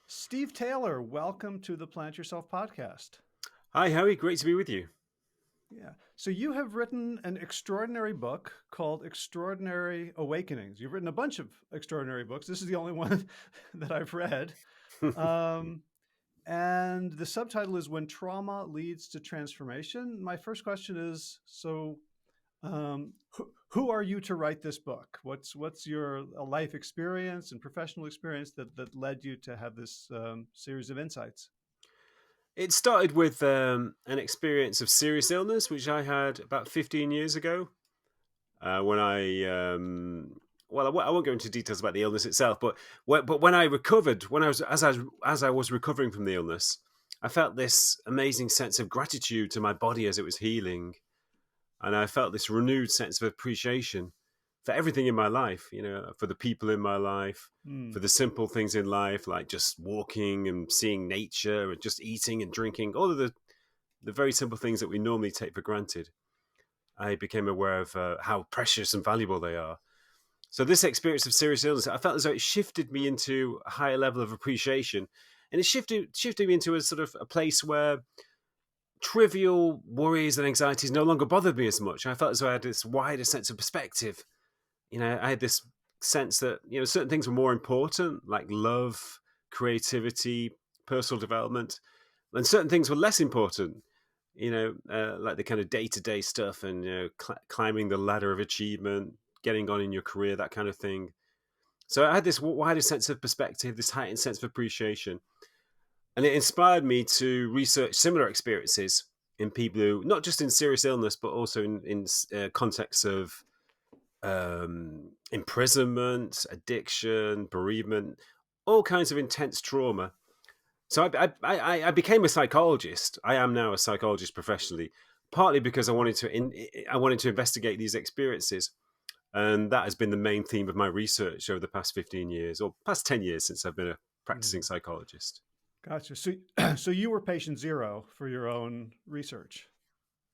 Steve Taylor, welcome to the Plant Yourself podcast. Hi, Harry. Great to be with you. Yeah. So you have written an extraordinary book called Extraordinary Awakenings. You've written a bunch of extraordinary books. This is the only one that I've read. Um, and the subtitle is When Trauma Leads to Transformation. My first question is, who are you to write this book? What's your life experience and professional experience that led you to have this series of insights? It started with an experience of serious illness, which I had about 15 years ago. When I won't go into details about the illness itself, but when I recovered, as I was recovering from the illness, I felt this amazing sense of gratitude to my body as it was healing, and I felt this renewed sense of appreciation for everything in my life, for the people in my life, Hmm. for the simple things in life, like just walking and seeing nature and just eating and drinking, all of the very simple things that we normally take for granted. I became aware of how precious and valuable they are. So this experience of serious illness, I felt as though it shifted me into a higher level of appreciation, and it shifted me into a sort of a place where trivial worries and anxieties no longer bothered me as much. I felt as though I had this wider sense of perspective. I had this sense that certain things were more important, like love, creativity, personal development, and certain things were less important. Like the kind of day-to-day stuff, and climbing the ladder of achievement, getting on in your career, that kind of thing. So I had this wider sense of perspective, this heightened sense of appreciation, and it inspired me to research similar experiences in people who, not just in serious illness, but also in contexts of imprisonment, addiction, bereavement, all kinds of intense trauma. So I became a psychologist. I am now a psychologist professionally, partly because I wanted to investigate these experiences, and that has been the main theme of my research over the past 15 years, or past 10 years since I've been a practicing Hmm. psychologist. Gotcha. So, so you were patient zero for your own research.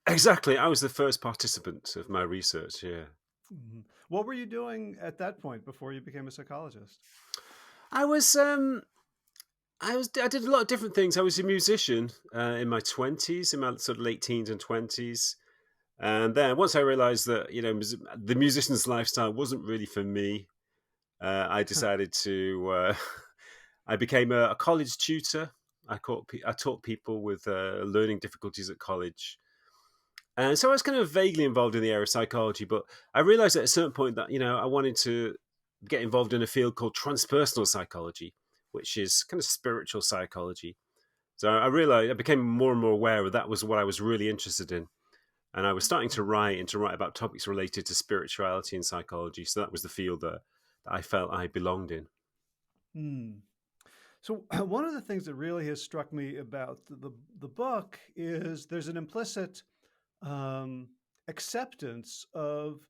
Exactly, I was the first participant of my research. Yeah. Mhm. What were you doing at that point before you became a psychologist? I was I did a lot of different things. I was a musician in my 20s, in my sort of late teens and 20s. And then once I realized that, the musician's lifestyle wasn't really for me, I decided I became a college tutor. I taught people with learning difficulties at college. And so I was kind of vaguely involved in the area of psychology, but I realized at a certain point that, I wanted to get involved in a field called transpersonal psychology, which is kind of spiritual psychology. So I realized I became more and more aware that was what I was really interested in. And I was starting to write and to write about topics related to spirituality and psychology. So that was the field that I felt I belonged in. Hmm. So one of the things that really has struck me about the book is there's an implicit um, acceptance of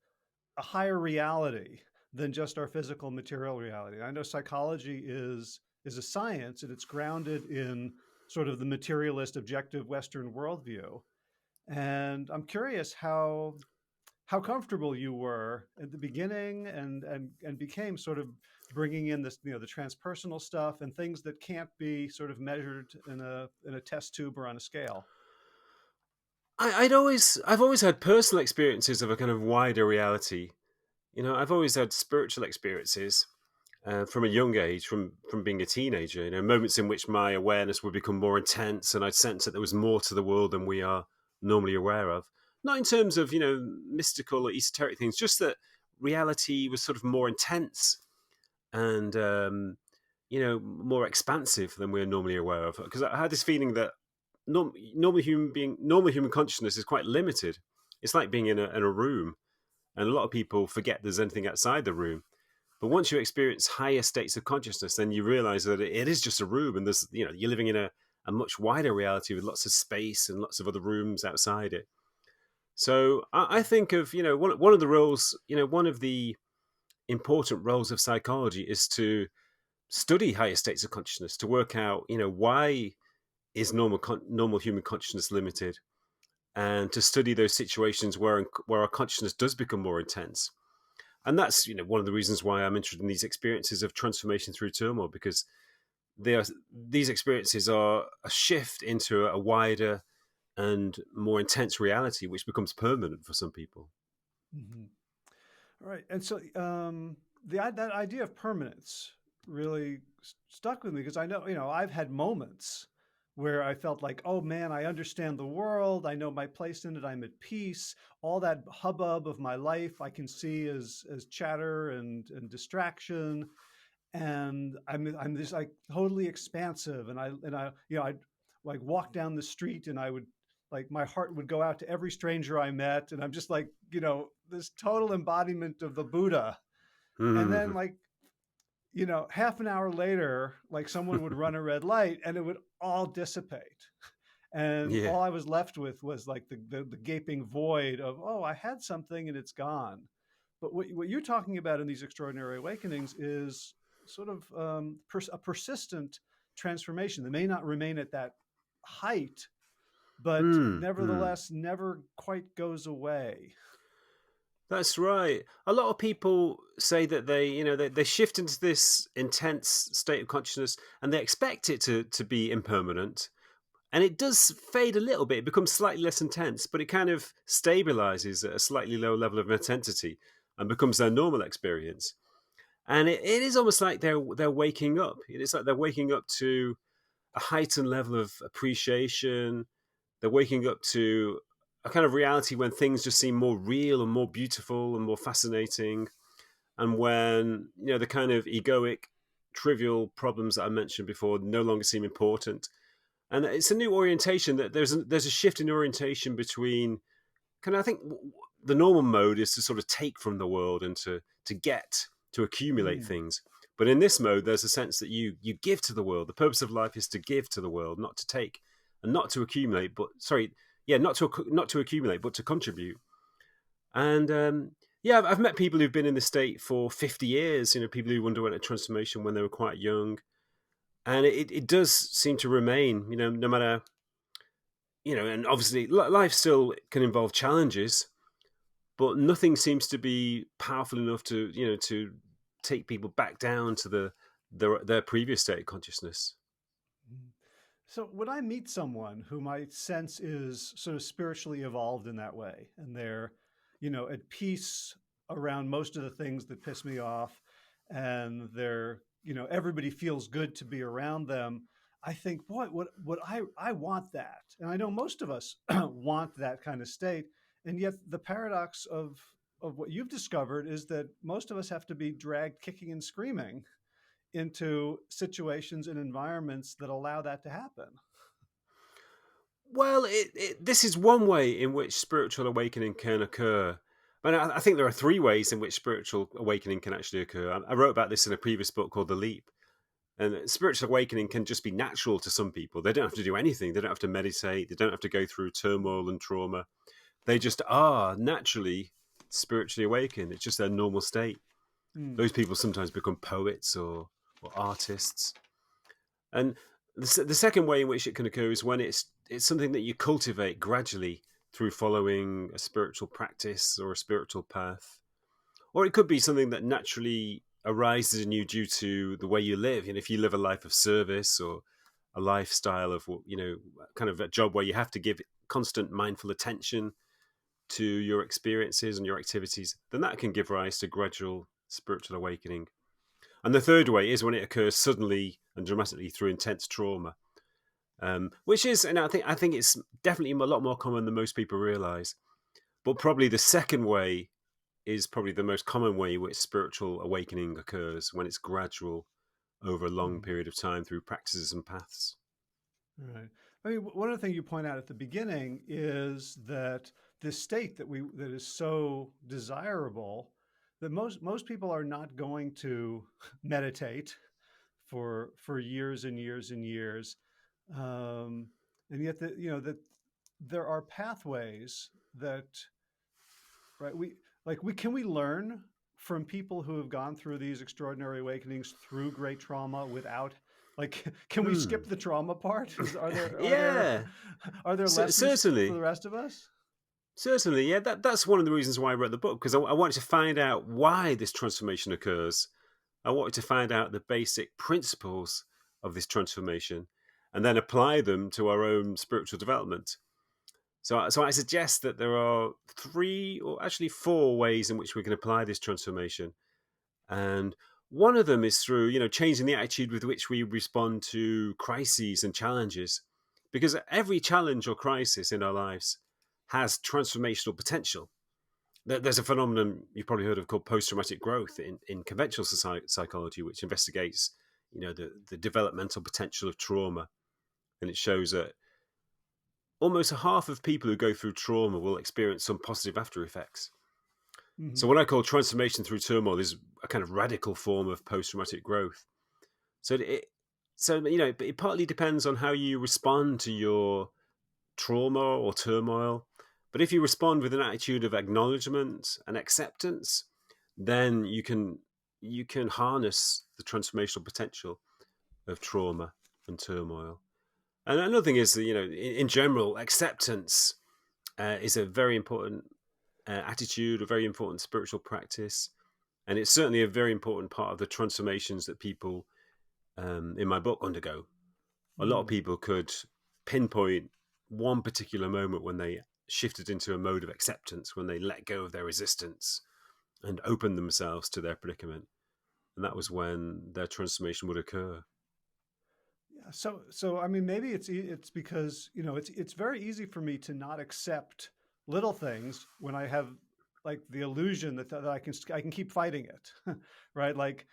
a higher reality than just our physical material reality. I know psychology is a science and it's grounded in sort of the materialist objective Western worldview. And I'm curious how comfortable you were at the beginning and became sort of bringing in this the transpersonal stuff and things that can't be sort of measured in a test tube or on a scale. I've always had personal experiences of a kind of wider reality. I've always had spiritual experiences from a young age, from being a teenager. Moments in which my awareness would become more intense, and I'd sense that there was more to the world than we are normally aware of. Not in terms of mystical or esoteric things, just that reality was sort of more intense and more expansive than we're normally aware of. Because I had this feeling that normal human consciousness is quite limited. It's like being in a room, and a lot of people forget there's anything outside the room. But once you experience higher states of consciousness, then you realize that it is just a room, and you're living in a much wider reality with lots of space and lots of other rooms outside it. So I think of one of the roles, one of the important roles of psychology is to study higher states of consciousness, to work out why is normal human consciousness limited, and to study those situations where our consciousness does become more intense. And that's one of the reasons why I'm interested in these experiences of transformation through turmoil, because these experiences are a shift into a wider and more intense reality, which becomes permanent for some people. Mhm. Right. And so that idea of permanence really stuck with me because I know, I've had moments where I felt like, oh man, I understand the world. I know my place in it. I'm at peace. All that hubbub of my life I can see as chatter and distraction. And I'm just like totally expansive. And I I'd like walk down the street and I would like my heart would go out to every stranger I met. And I'm just like, this total embodiment of the Buddha. And then like, half an hour later, like someone would run a red light and it would all dissipate. And Yeah. all I was left with was like the gaping void of, oh, I had something and it's gone. But what you're talking about in these extraordinary awakenings is sort of a persistent transformation that may not remain at that height, but Hmm. Hmm. nevertheless never quite goes away. That's right. A lot of people say that they shift into this intense state of consciousness and they expect it to be impermanent. And it does fade a little bit. It becomes slightly less intense, but it kind of stabilizes at a slightly lower level of intensity and becomes their normal experience. And it is almost like they're waking up. It's like they're waking up to a heightened level of appreciation. They're waking up to a kind of reality when things just seem more real and more beautiful and more fascinating. And when, the kind of egoic, trivial problems that I mentioned before no longer seem important. And it's a new orientation that there's a shift in orientation between kind of, I think the normal mode is to sort of take from the world and to get, to accumulate Mm, things. But in this mode, there's a sense that you give to the world. The purpose of life is to give to the world, not to take, and not to accumulate. But sorry, yeah, not to accumulate, but to contribute. And yeah, I've met people who've been in the state for 50 years. People who underwent a transformation when they were quite young, and it does seem to remain. No matter, and obviously life still can involve challenges, but nothing seems to be powerful enough to take people back down to their previous state of consciousness. mm. So when I meet someone who my sense is sort of spiritually evolved in that way, and they're, at peace around most of the things that piss me off, and they're, everybody feels good to be around them. I think, boy, what I want that, and I know most of us want that kind of state, and yet the paradox of what you've discovered is that most of us have to be dragged kicking and screaming into situations and environments that allow that to happen. Well, this is one way in which spiritual awakening can occur. I think there are three ways in which spiritual awakening can actually occur. I wrote about this in a previous book called The Leap. And spiritual awakening can just be natural to some people. They don't have to do anything. They don't have to meditate. They don't have to go through turmoil and trauma. They just are naturally spiritually awakened. It's just their normal state. Mm, Those people sometimes become poets or artists. And the second way in which it can occur is when it's something that you cultivate gradually through following a spiritual practice or a spiritual path. Or it could be something that naturally arises in you due to the way you live. If you live a life of service or a lifestyle of, kind of a job where you have to give constant mindful attention to your experiences and your activities, then that can give rise to gradual spiritual awakening. And the third way is when it occurs suddenly and dramatically through intense trauma, which is, and I think it's definitely a lot more common than most people realize. But probably the second way is probably the most common way in which spiritual awakening occurs, when it's gradual over a long mm, period of time through practices and paths. right. I mean, one of the things you point out at the beginning is that this state that is so desirable that most people are not going to meditate for years and years and years, um, and yet that there are pathways that right we can we learn from people who have gone through these extraordinary awakenings through great trauma without like can we skip Hmm. the trauma part is are there Yeah, are there lessons for the certainly. rest of us. Certainly, yeah. That's one of the reasons why I wrote the book, because I wanted to find out why this transformation occurs. I wanted to find out the basic principles of this transformation and then apply them to our own spiritual development. So I suggest that there are 3 or actually 4 ways in which we can apply this transformation. And one of them is through, changing the attitude with which we respond to crises and challenges. Because every challenge or crisis in our lives has transformational potential. There's a phenomenon you've probably heard of called post-traumatic growth in conventional psychology, which investigates, the developmental potential of trauma. And it shows that almost half of people who go through trauma will experience some positive after effects. Mm-hmm. So what I call transformation through turmoil is a kind of radical form of post-traumatic growth. So it partly depends on how you respond to your trauma or turmoil. But if you respond with an attitude of acknowledgement and acceptance, then you can harness the transformational potential of trauma and turmoil. And another thing is that, in general, acceptance is a very important attitude, a very important spiritual practice. And it's certainly a very important part of the transformations that people in my book undergo. A lot of people could pinpoint one particular moment when they shifted into a mode of acceptance, when they let go of their resistance and opened themselves to their predicament. And that was when their transformation would occur. Yeah. So I mean, maybe it's because it's very easy for me to not accept little things when I have like the illusion that I can keep fighting it, right? Like,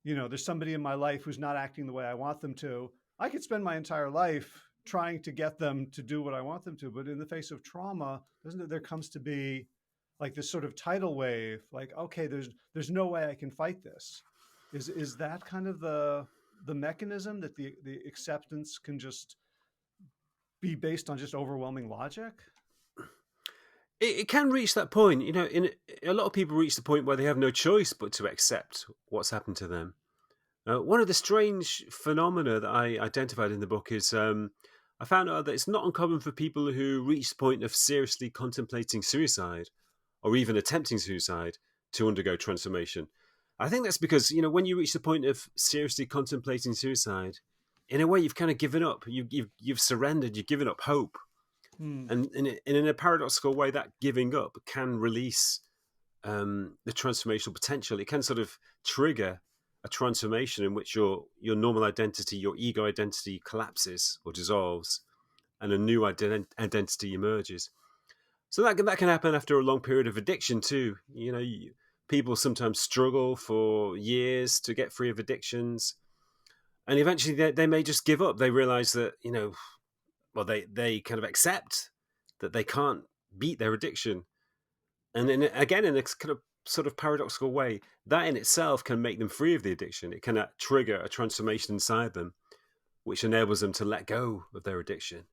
there's somebody in my life who's not acting the way I want them to. I could spend my entire life trying to get them to do what I want them to, but in the face of trauma, there comes to be like this sort of tidal wave, like, okay, there's no way I can fight this. Is that kind of the mechanism, that the acceptance can just be based on just overwhelming logic? It can reach that point. A lot of people reach the point where they have no choice but to accept what's happened to them. One of the strange phenomena that I identified in the book is I found out that it's not uncommon for people who reach the point of seriously contemplating suicide or even attempting suicide to undergo transformation. I think that's because, when you reach the point of seriously contemplating suicide, in a way you've kind of given up. You've surrendered. You've given up hope. Hmm. And in a paradoxical way, that giving up can release the transformational potential. It can sort of trigger a transformation in which your normal identity, your ego identity, collapses or dissolves, and a new identity emerges. So that can happen after a long period of addiction too. People sometimes struggle for years to get free of addictions, and eventually they may just give up. They realize that they kind of accept that they can't beat their addiction, and again in a kind of sort of paradoxical way, that in itself can make them free of the addiction. It can trigger a transformation inside them, which enables them to let go of their addiction.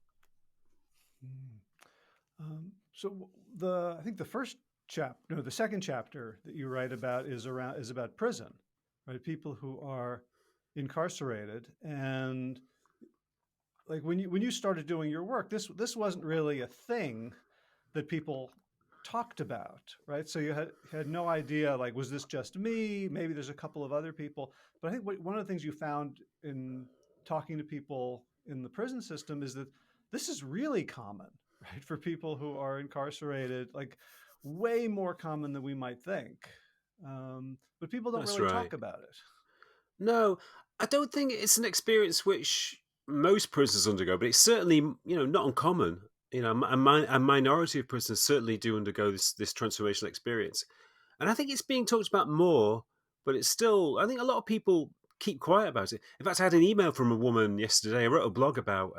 Hmm. So I think the first chapter, no, the second chapter that you write about is about prison, right? People who are incarcerated, and like when you started doing your work, this wasn't really a thing that people talked about, right? So you had no idea, like, was this just me? Maybe there's a couple of other people. But I think one of the things you found in talking to people in the prison system is that this is really common, right? For people who are incarcerated, like way more common than we might think. But people don't That's really right. talk about it. No, I don't think it's an experience which most prisoners undergo, but it's certainly not uncommon. A minority of prisoners certainly do undergo this transformational experience, and I think it's being talked about more. But it's still, I think a lot of people keep quiet about it. In fact, I had an email from a woman yesterday. I wrote a blog about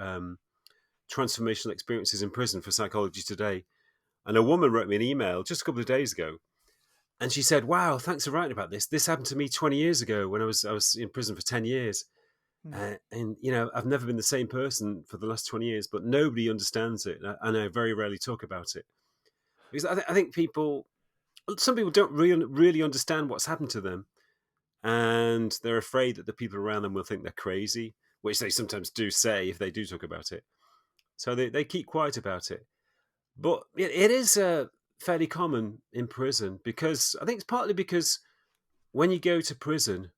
transformational experiences in prison for Psychology Today, and a woman wrote me an email just a couple of days ago. And she said, "Wow, thanks for writing about this. This happened to me 20 years ago when I was in prison for 10 years. Hmm. And I've never been the same person for the last 20 years, but nobody understands it. And I very rarely talk about it. Because I think some people don't really understand what's happened to them. And they're afraid that the people around them will think they're crazy, which they sometimes do say if they do talk about it. So they keep quiet about it. But it is fairly common in prison, because I think it's partly because when you go to prison,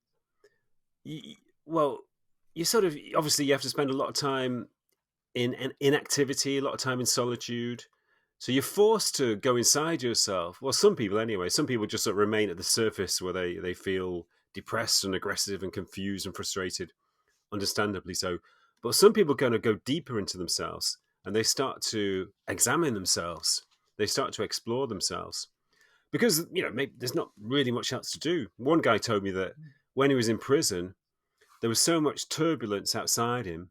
well, you sort of obviously you have to spend a lot of time in inactivity, a lot of time in solitude. So you're forced to go inside yourself. Well, some people anyway. Some people just sort of remain at the surface where they feel depressed and aggressive and confused and frustrated, understandably so. But some people kind of go deeper into themselves and they start to examine themselves. They start to explore themselves because maybe there's not really much else to do. One guy told me that when he was in prison, there was so much turbulence outside him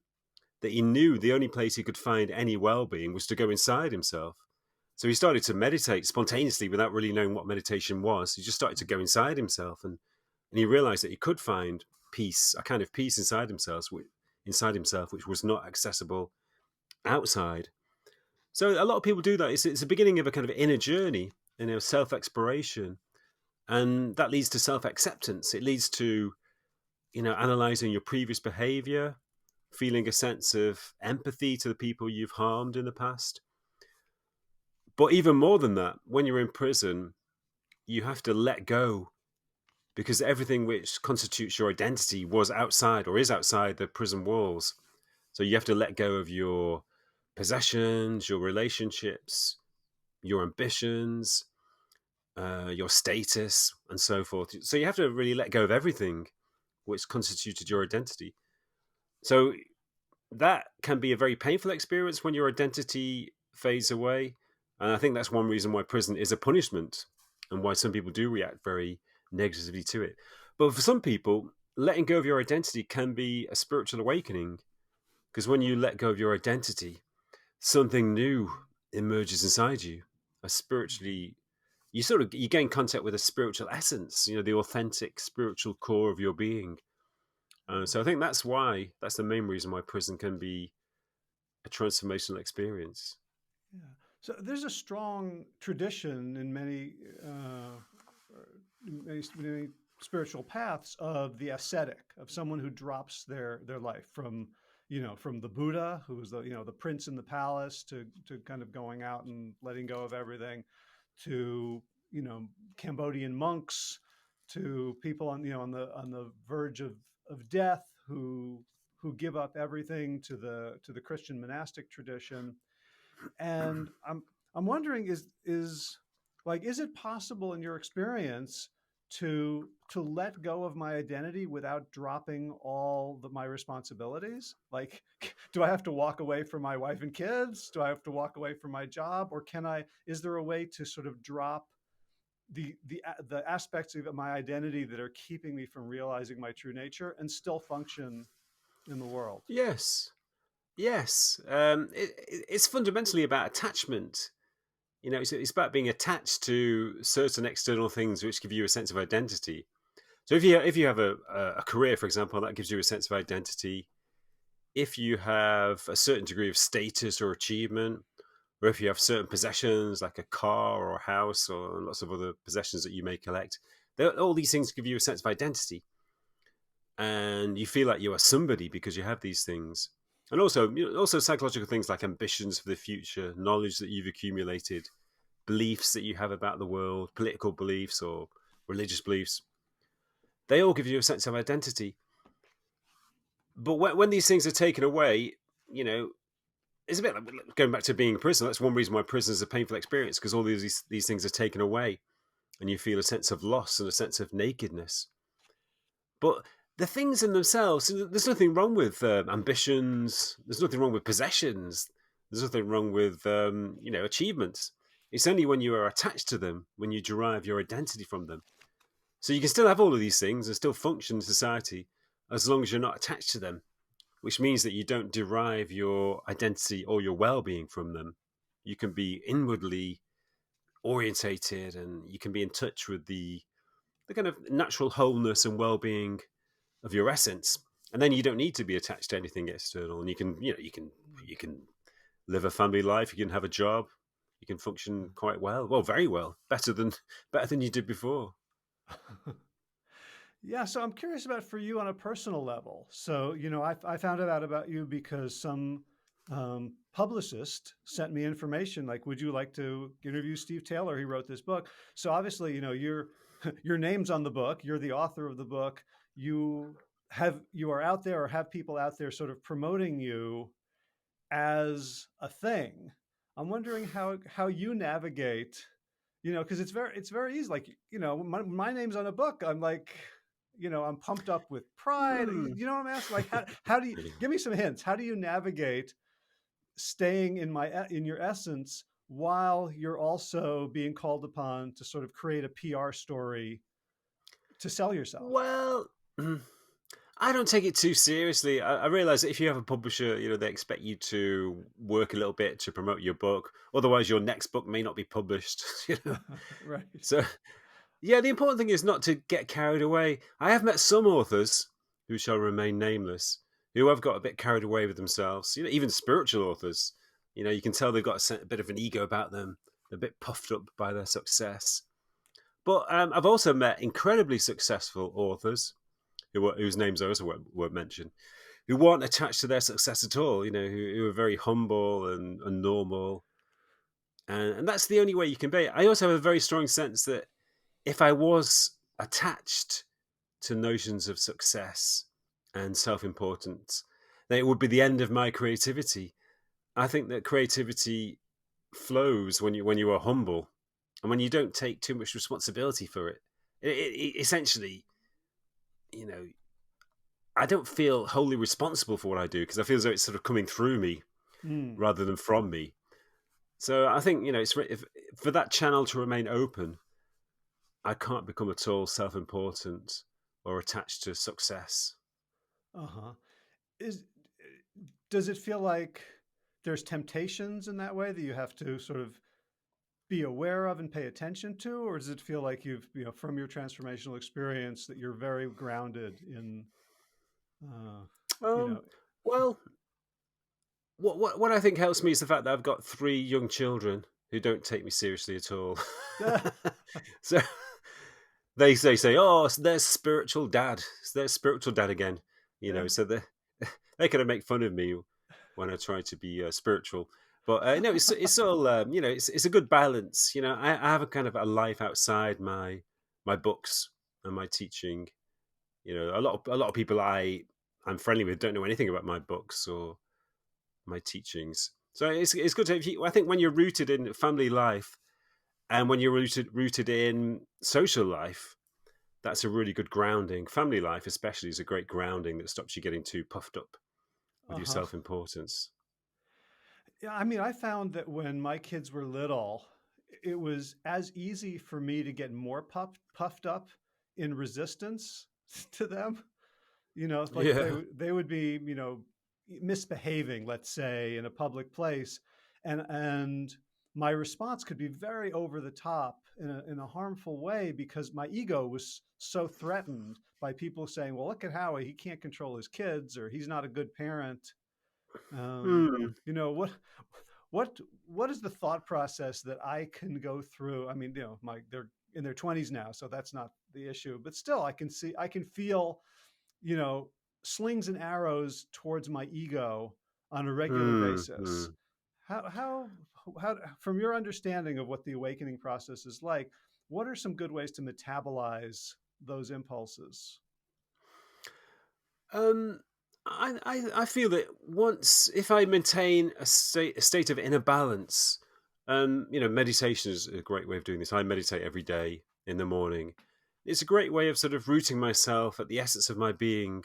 that he knew the only place he could find any well-being was to go inside himself. So he started to meditate spontaneously without really knowing what meditation was. He just started to go inside himself, and he realized that he could find peace, a kind of peace inside himself, which was not accessible outside. So a lot of people do that. It's the beginning of a kind of inner journey, self-exploration, and that leads to self-acceptance. It leads to analyzing your previous behavior, feeling a sense of empathy to the people you've harmed in the past. But even more than that, when you're in prison, you have to let go because everything which constitutes your identity was outside or is outside the prison walls. So you have to let go of your possessions, your relationships, your ambitions, your status, and so forth. So you have to really let go of everything which constituted your identity. So that can be a very painful experience when your identity fades away. And I think that's one reason why prison is a punishment and why some people do react very negatively to it. But for some people, letting go of your identity can be a spiritual awakening because when you let go of your identity, something new emerges inside you. A spiritually, you gain contact with a spiritual essence, the authentic spiritual core of your being. So I think that's the main reason why prison can be a transformational experience. Yeah. So there's a strong tradition in many spiritual paths of the ascetic, of someone who drops their life from, from the Buddha, who was the prince in the palace, to kind of going out and letting go of everything, to, Cambodian monks, to people on the verge of death who give up everything, to the Christian monastic tradition. And I'm wondering, is it possible in your experience to let go of my identity without dropping my responsibilities? Like, do I have to walk away from my wife and kids? Do I have to walk away from my job? Or is there a way to sort of drop the aspects of my identity that are keeping me from realizing my true nature and still function in the world? Yes, yes. It's fundamentally about attachment. It's about being attached to certain external things which give you a sense of identity. So if you have a career, for example, that gives you a sense of identity. If you have a certain degree of status or achievement, or if you have certain possessions like a car or a house or lots of other possessions that you may collect, all these things give you a sense of identity, and you feel like you are somebody because you have these things. And also psychological things like ambitions for the future, knowledge that you've accumulated, beliefs that you have about the world, political beliefs or religious beliefs. They all give you a sense of identity. But when these things are taken away, you know, it's a bit like going back to being in prison. That's one reason why prison is a painful experience, because all these things are taken away, and you feel a sense of loss and a sense of nakedness. But the things in themselves, there's nothing wrong with ambitions. There's nothing wrong with possessions. There's nothing wrong with achievements. It's only when you are attached to them, when you derive your identity from them. So you can still have all of these things and still function in society as long as you're not attached to them, which means that you don't derive your identity or your well-being from them. You can be inwardly orientated, and you can be in touch with the kind of natural wholeness and well-being of your essence. And then you don't need to be attached to anything external, and you can live a family life, you can have a job, you can function quite well, very well, better than you did before. Yeah, so I'm curious about for you on a personal level. So, I found out about you because some publicist sent me information like, would you like to interview Steve Taylor? He wrote this book. So obviously, your name's on the book. You're the author of the book. You you are out there or have people out there sort of promoting you as a thing. I'm wondering how you navigate, because it's very easy. Like, my name's on a book. I'm like, I'm pumped up with pride. Hmm. You know what I'm asking? Like, how do you give me some hints? How do you navigate staying in your essence while you're also being called upon to sort of create a PR story to sell yourself? Well, I don't take it too seriously. I realize that if you have a publisher, they expect you to work a little bit to promote your book. Otherwise, your next book may not be published. Right. So, yeah, the important thing is not to get carried away. I have met some authors who shall remain nameless who have got a bit carried away with themselves. Even spiritual authors. You can tell they've got a bit of an ego about them. They're a bit puffed up by their success. But I've also met incredibly successful authors whose names I also won't mention, who weren't attached to their success at all. Who are very humble and normal, and that's the only way you can be. I also have a very strong sense that if I was attached to notions of success and self-importance, then it would be the end of my creativity. I think that creativity flows when you are humble and when you don't take too much responsibility for it. It essentially, you know, I don't feel wholly responsible for what I do because I feel as though it's sort of coming through me Mm. rather than from me. So I think for that channel to remain open, I can't become at all self-important or attached to success. Uh-huh. Is Does it feel like there's temptations in that way that you have to sort of be aware of and pay attention to, or does it feel like from your transformational experience that you're very grounded in, uh, you Um, know, well, what I think helps me is the fact that I've got 3 young children who don't take me seriously at all. So they say, "Oh, there's spiritual dad. There's spiritual dad again." So they kind of make fun of me when I try to be spiritual. But no, it's all it's a good balance. I have a kind of a life outside my books and my teaching. A lot of people I'm friendly with don't know anything about my books or my teachings. So it's good to have I think when you're rooted in family life and when you're rooted in social life, that's a really good grounding. Family life, especially, is a great grounding that stops you getting too puffed up with your uh-huh. self importance. Yeah, I mean, I found that when my kids were little, it was as easy for me to get more puffed up in resistance to them. Like Yeah. they would be, misbehaving, let's say, in a public place, and my response could be very over the top in a harmful way because my ego was so threatened by people saying, "Well, look at Howie, he can't control his kids, or he's not a good parent." Um, Hmm. you know what what what is the thought process that I can go through? I mean, they're in their 20s now, so that's not the issue, but still I can feel, you know, slings and arrows towards my ego on a regular Hmm. basis. Hmm. How from your understanding of what the awakening process is like, what are some good ways to metabolize those impulses? Um, I feel that if I maintain a state of inner balance, meditation is a great way of doing this. I meditate every day in the morning. It's a great way of sort of rooting myself at the essence of my being,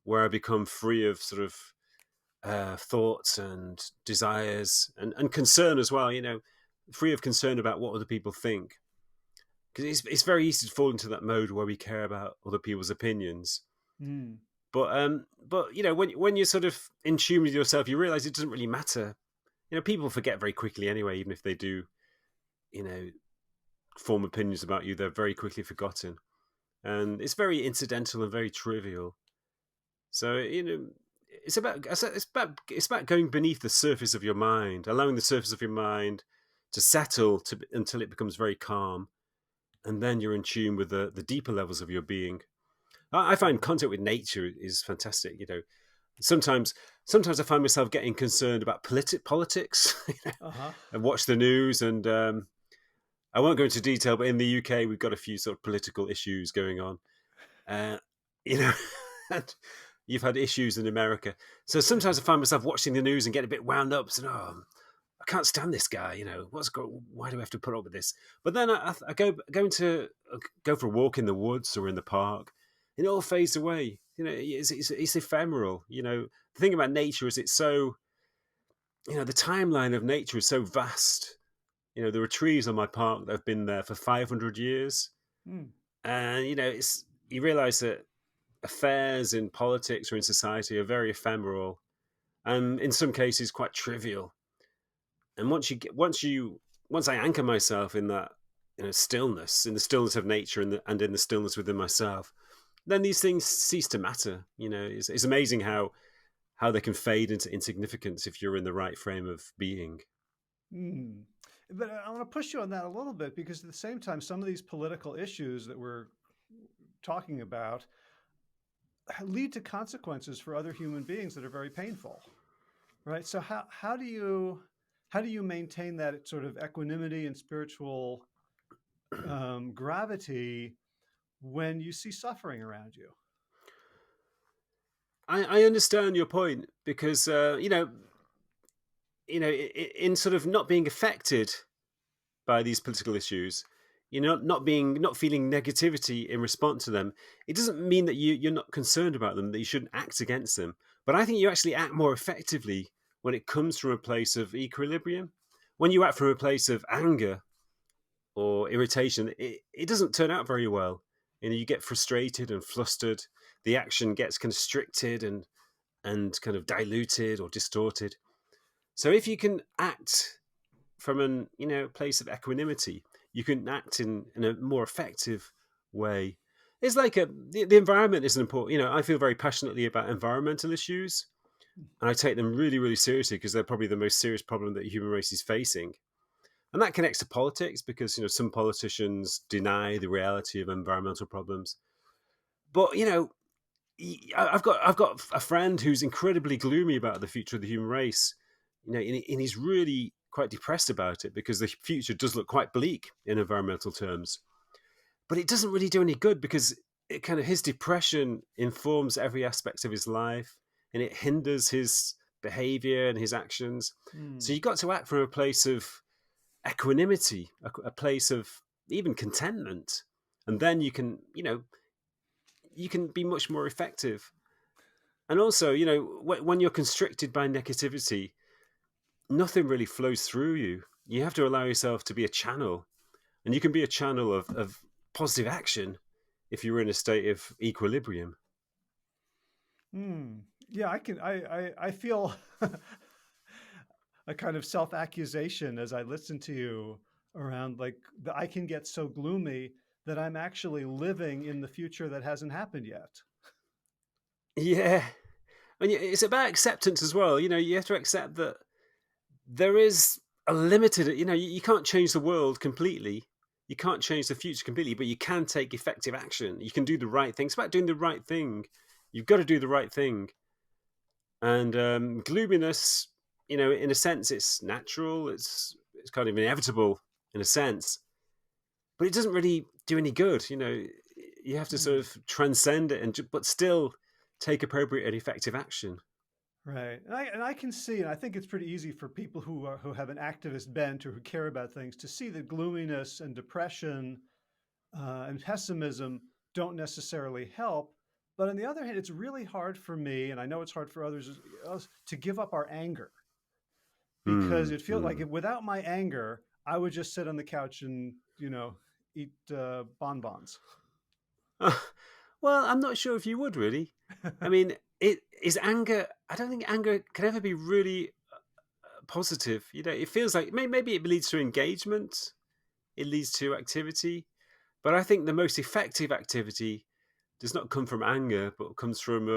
where I become free of sort of thoughts and desires and concern as well. Free of concern about what other people think, because it's very easy to fall into that mode where we care about other people's opinions. Mm. But when you're sort of in tune with yourself, you realize it doesn't really matter. People forget very quickly anyway, even if they do, you know, form opinions about you, they're very quickly forgotten, and it's very incidental and very trivial. So it's about going beneath the surface of your mind, allowing the surface of your mind to settle until it becomes very calm, and then you're in tune with the deeper levels of your being. I find contact with nature is fantastic. Sometimes sometimes I find myself getting concerned about politics Uh-huh. and watch the news. And I won't go into detail, but in the UK, we've got a few sort of political issues going on. Uh, you know, and you've had issues in America. So sometimes I find myself watching the news and get a bit wound up, saying, "Oh, I can't stand this guy. Why do we have to put up with this?" But then I go for a walk in the woods or in the park, and it all fades away. It's ephemeral. The thing about nature is it's so, the timeline of nature is so vast. There are trees on my park that have been there for 500 years, Mm. and you realize that affairs in politics or in society are very ephemeral, and in some cases quite trivial. And once I anchor myself in that, stillness, in the stillness of nature, and in the stillness within myself, then these things cease to matter. It's amazing how they can fade into insignificance if you're in the right frame of being. Mm. But I want to push you on that a little bit, because at the same time, some of these political issues that we're talking about lead to consequences for other human beings that are very painful, right? So how do you maintain that sort of equanimity and spiritual gravity when you see suffering around you? I understand your point because in sort of not being affected by these political issues, not feeling negativity in response to them, it doesn't mean that you're not concerned about them, that you shouldn't act against them. But I think you actually act more effectively when it comes from a place of equilibrium. When you act from a place of anger or irritation, it doesn't turn out very well. You get frustrated and flustered. The action gets constricted and kind of diluted or distorted. So if you can act from an place of equanimity, you can act in a more effective way. It's like the environment is an important. I feel very passionately about environmental issues, and I take them really, really seriously because they're probably the most serious problem that the human race is facing. And that connects to politics because some politicians deny the reality of environmental problems. But I've got a friend who's incredibly gloomy about the future of the human race, and he's really quite depressed about it because the future does look quite bleak in environmental terms. But it doesn't really do any good because his depression informs every aspect of his life, and it hinders his behavior and his actions. So Mm. you've got to act from a place of equanimity, a place of even contentment, and then you can be much more effective. And also, when you're constricted by negativity, nothing really flows through you. You have to allow yourself to be a channel, and you can be a channel of positive action if you're in a state of equilibrium. Mm. Yeah, I can. I feel a kind of self-accusation as I listen to you around, like, I can get so gloomy that I'm actually living in the future that hasn't happened yet. Yeah, and it's about acceptance as well. You have to accept that there is a limited. You can't change the world completely. You can't change the future completely, but you can take effective action. You can do the right thing. It's about doing the right thing. You've got to do the right thing. And gloominess, in a sense, it's natural. It's kind of inevitable in a sense, but it doesn't really do any good. You have to sort Mm. of transcend it, but still take appropriate and effective action. Right. And I can see, and I think it's pretty easy for people who have an activist bent or who care about things to see that gloominess and depression and pessimism don't necessarily help. But on the other hand, it's really hard for me, and I know it's hard for others, to give up our anger, because Hmm. it feels like Hmm. without my anger, I would just sit on the couch and eat bonbons. Well, I'm not sure if you would really. I mean, it is anger. I don't think anger can ever be really positive. It feels like maybe it leads to engagement, it leads to activity, but I think the most effective activity does not come from anger, but comes from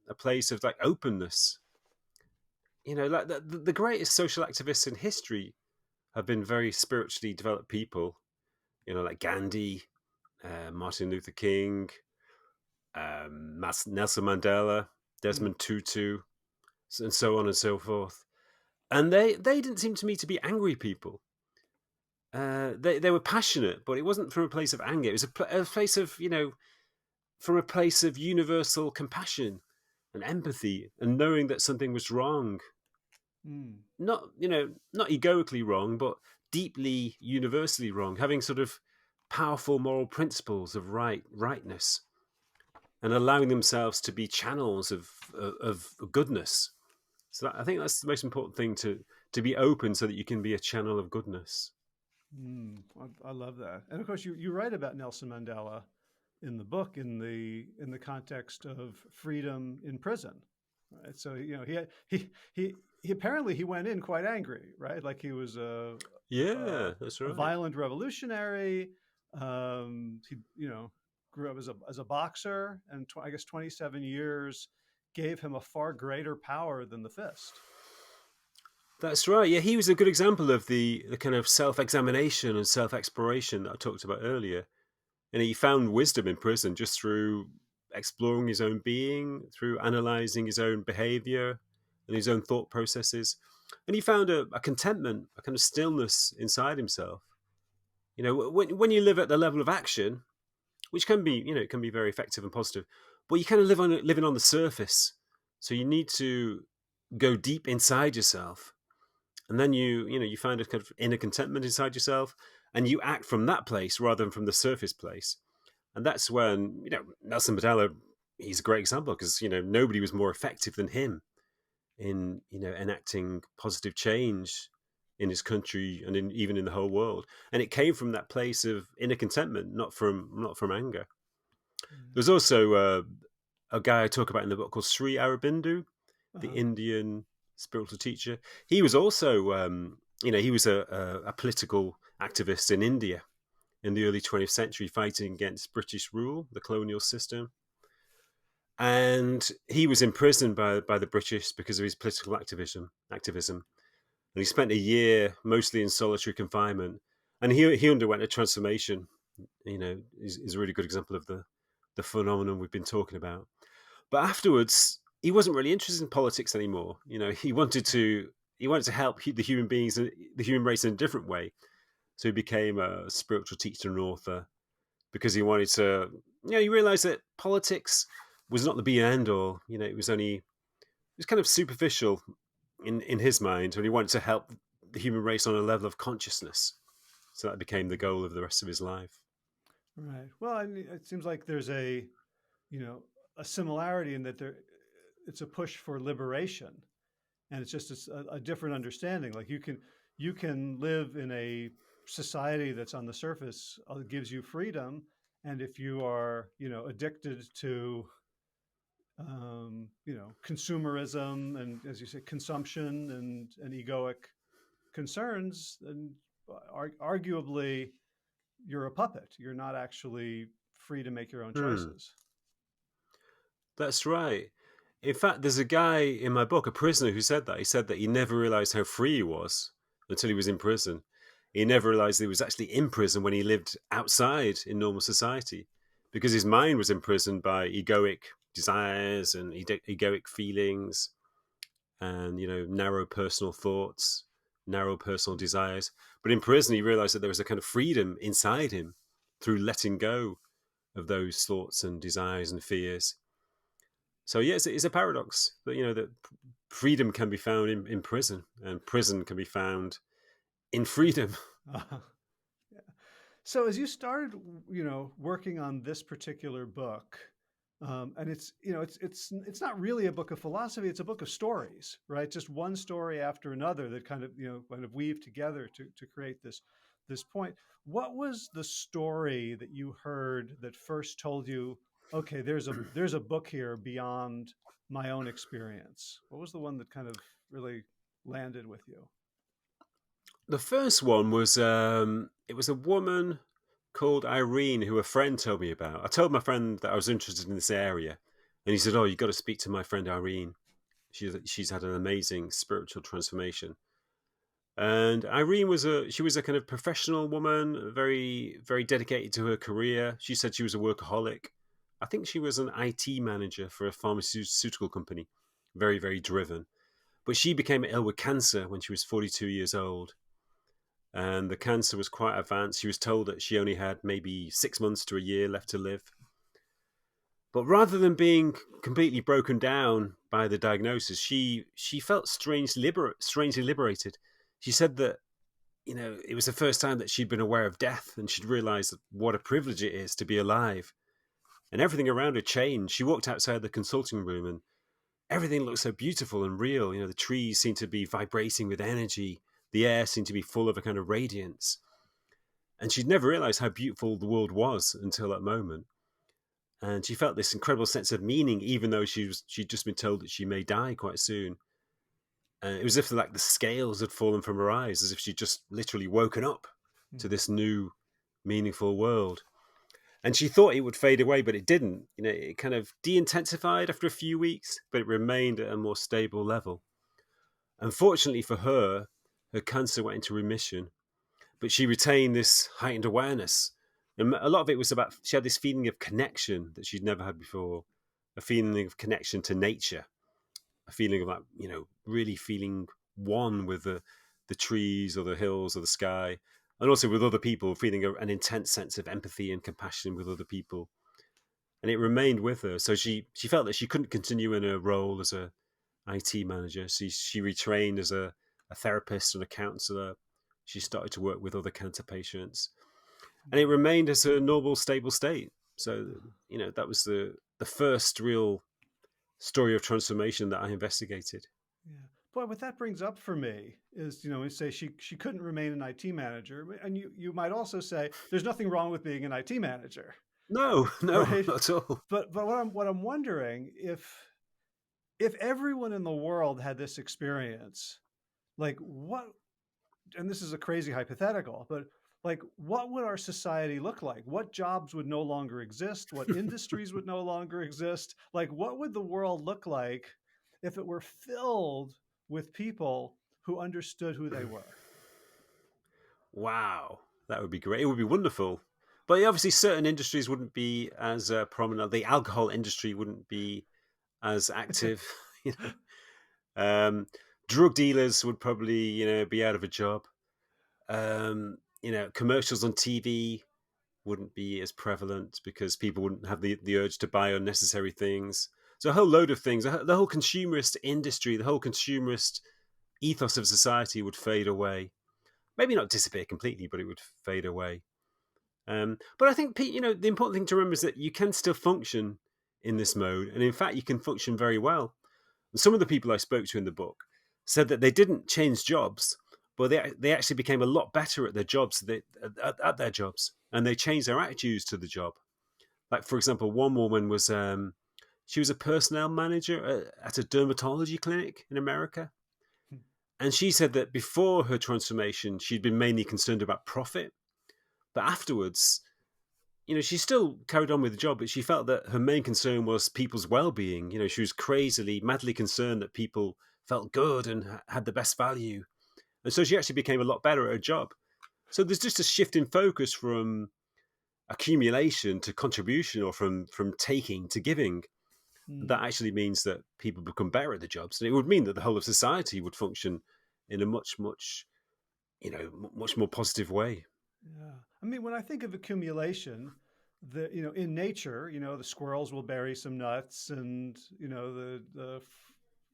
a place of like openness. Like the greatest social activists in history have been very spiritually developed people. Like Gandhi, Martin Luther King, Nelson Mandela, Mm. Desmond Tutu, and so on and so forth. And they didn't seem to me to be angry people. They were passionate, but it wasn't from a place of anger. It was a place of from a place of universal compassion and empathy and knowing that something was wrong. Mm. Not, not egoically wrong, but deeply universally wrong, having sort of powerful moral principles of rightness and allowing themselves to be channels of goodness. So I think that's the most important thing, to be open so that you can be a channel of goodness. I love that. And of course, you write about Nelson Mandela in the book in the context of freedom in prison, right? So he apparently he went in quite angry, right? Like he was Yeah, that's a right. violent revolutionary. He grew up as a boxer, and I guess 27 years gave him a far greater power than the fist. That's right. Yeah, he was a good example of the kind of self-examination and self-exploration that I talked about earlier. And he found wisdom in prison just through exploring his own being, through analyzing his own behavior and his own thought processes. And he found a contentment, a kind of stillness inside himself. When you live at the level of action, which can be, it can be very effective and positive, but you kind of living on the surface. So you need to go deep inside yourself, and then you find a kind of inner contentment inside yourself, and you act from that place rather than from the surface place. And that's when, Nelson Mandela, he's a great example, because nobody was more effective than him in enacting positive change in his country and even in the whole world. And it came from that place of inner contentment, not from anger. There's also a guy I talk about in the book called Sri Aurobindo, the Uh-huh. Indian spiritual teacher. He was also, he was a political activist in India in the early 20th century, fighting against British rule, the colonial system. And he was imprisoned by the British because of his political activism. And he spent a year mostly in solitary confinement. And he underwent a transformation. Is a really good example of the phenomenon we've been talking about. But afterwards, he wasn't really interested in politics anymore. He wanted to help the human beings, the human race, in a different way. So he became a spiritual teacher and author, because he wanted to. He realized that politics was not the be and end all. It was kind of superficial in his mind, and he wanted to help the human race on a level of consciousness. So that became the goal of the rest of his life. Right. Well, I mean, it seems like there's you know, a similarity in that it's a push for liberation, and it's just a different understanding. Like you can live in a society that's on the surface gives you freedom, and if you are addicted to consumerism and, as you say, consumption and egoic concerns, then arguably you're a puppet. You're not actually free to make your own Hmm. choices. That's right. In fact, there's a guy in my book, a prisoner, who said that. He said that he never realized how free he was until he was in prison. He never realized he was actually in prison when he lived outside in normal society, because his mind was imprisoned by egoic desires and egoic feelings, and narrow personal thoughts, narrow personal desires. But in prison, he realized that there was a kind of freedom inside him through letting go of those thoughts and desires and fears. So yeah, it's a paradox that that freedom can be found in prison, and prison can be found in freedom. Uh, yeah. So as you started, working on this particular book, and it's not really a book of philosophy; it's a book of stories, right? Just one story after another that kind of weave together to create this point. What was the story that you heard that first told you, okay, there's a book here beyond my own experience? What was the one that kind of really landed with you? The first one was it was a woman called Irene who a friend told me about. I told my friend that I was interested in this area, and he said, "Oh, you got to speak to my friend Irene. She's had an amazing spiritual transformation." And Irene was a kind of professional woman, very very dedicated to her career. She said she was a workaholic. I think she was an IT manager for a pharmaceutical company, very very driven. But she became ill with cancer when she was 42 years old, and the cancer was quite advanced. She was told that she only had maybe 6 months to a year left to live. But rather than being completely broken down by the diagnosis, she felt strangely liberated. She said that, it was the first time that she'd been aware of death, and she'd realized what a privilege it is to be alive. And everything around her changed. She walked outside the consulting room, and everything looked so beautiful and real. The trees seemed to be vibrating with energy. The air seemed to be full of a kind of radiance. And she'd never realized how beautiful the world was until that moment. And she felt this incredible sense of meaning, even though she'd just been told that she may die quite soon. And it was as if like the scales had fallen from her eyes, as if she'd just literally woken up to this new, meaningful world. And she thought it would fade away, but it didn't. It kind of de-intensified after a few weeks, but it remained at a more stable level. Unfortunately for her, her cancer went into remission, but she retained this heightened awareness. And a lot of it was about, she had this feeling of connection that she'd never had before, a feeling of connection to nature, a feeling of like, really feeling one with the trees or the hills or the sky, and also with other people, feeling an intense sense of empathy and compassion with other people. And it remained with her. So she felt that she couldn't continue in her role as a IT manager. She retrained as a therapist and a counselor. She started to work with other cancer patients, and it remained as a normal, stable state. So, that was the first real story of transformation that I investigated. Yeah. Boy, what that brings up for me is, we say she couldn't remain an IT manager, and you might also say there's nothing wrong with being an IT manager, No, no, right? not at all. But what I'm wondering, if everyone in the world had this experience, like what, and this is a crazy hypothetical, but like what would our society look like? What jobs would no longer exist? What industries would no longer exist? Like what would the world look like if it were filled with people who understood who they were? Wow, that would be great. It would be wonderful. But obviously, certain industries wouldn't be as prominent. The alcohol industry wouldn't be as active. you know, drug dealers would probably, be out of a job. Commercials on TV wouldn't be as prevalent because people wouldn't have the urge to buy unnecessary things. So a whole load of things, the whole consumerist industry, the whole consumerist ethos of society would fade away. Maybe not disappear completely, but it would fade away. But I think, Pete, the important thing to remember is that you can still function in this mode. And in fact, you can function very well. And some of the people I spoke to in the book said that they didn't change jobs, but they actually became a lot better at their jobs, at their jobs, and they changed their attitudes to the job. Like, for example, one woman was, she was a personnel manager at a dermatology clinic in America. And she said that before her transformation, she'd been mainly concerned about profit. But afterwards, she still carried on with the job, but she felt that her main concern was people's well-being. She was madly concerned that people felt good and had the best value. And so she actually became a lot better at her job. So there's just a shift in focus from accumulation to contribution, or from taking to giving. That actually means that people become better at the jobs. And it would mean that the whole of society would function in a much more positive way. Yeah. I mean, when I think of accumulation, in nature, the squirrels will bury some nuts, and the